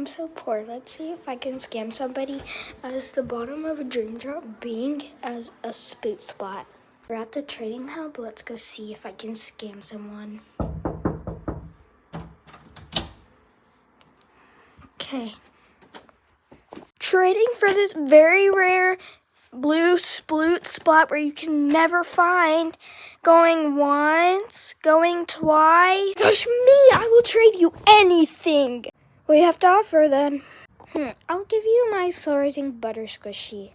I'm so poor. Let's see if I can scam somebody as the bottom of a dream drop being as a spoot splat. We're at the trading hub. Let's go see if I can scam someone. Okay. Trading for this very rare blue sploot splat where you can never find. Going once, going twice. Gosh, me, I will trade you anything. What do you have to offer then? I'll give you my slow rising butter squishy.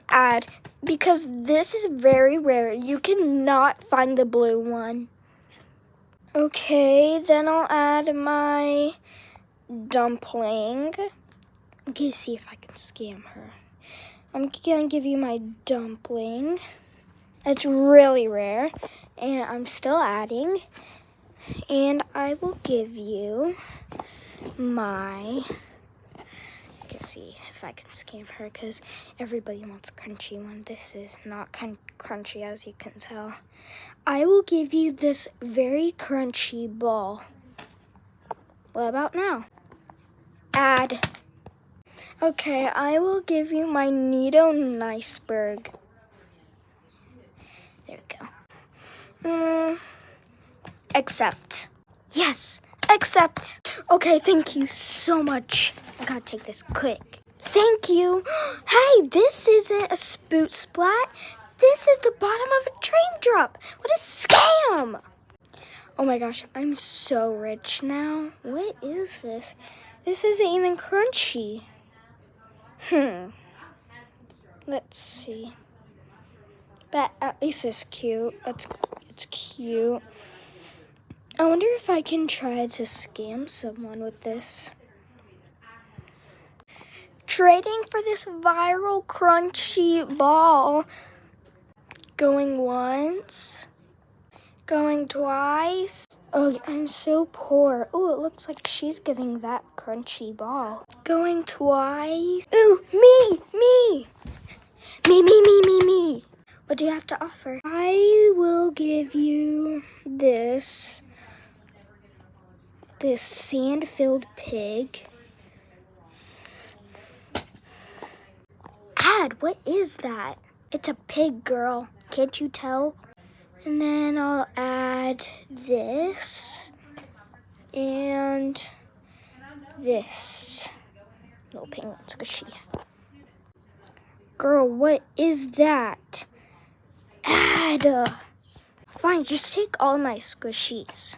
Add, because this is very rare. You cannot find the blue one. Okay, then I'll add my dumpling. Okay, see if I can scam her. I'm gonna give you my dumpling. It's really rare, and I'm still adding. And I will give you my, let's see if I can scam her because everybody wants a crunchy one. This is not crunchy, as you can tell. I will give you this very crunchy ball. What about now? Add. Okay, I will give you my Neato Niceberg. There we go. Accept. Yes, accept. Okay, thank you so much. I gotta take this quick. Thank you. Hey, this isn't a spoot splat. This is the bottom of a dream drop. What a scam. Oh my gosh, I'm so rich now. What is this? This isn't even crunchy. Let's see. But at least it's cute. It's cute. I wonder if I can try to scam someone with this. Trading for this viral crunchy ball. Going once. Going twice. Oh, I'm so poor. Oh, it looks like she's giving that crunchy ball. Going twice. Ooh, me. Me. What do you have to offer? I will give you this sand-filled pig. Add, what is that? It's a pig, girl. Can't you tell? And then I'll add this and this little penguin squishy. Girl, what is that? Add. Fine, just take all my squishies.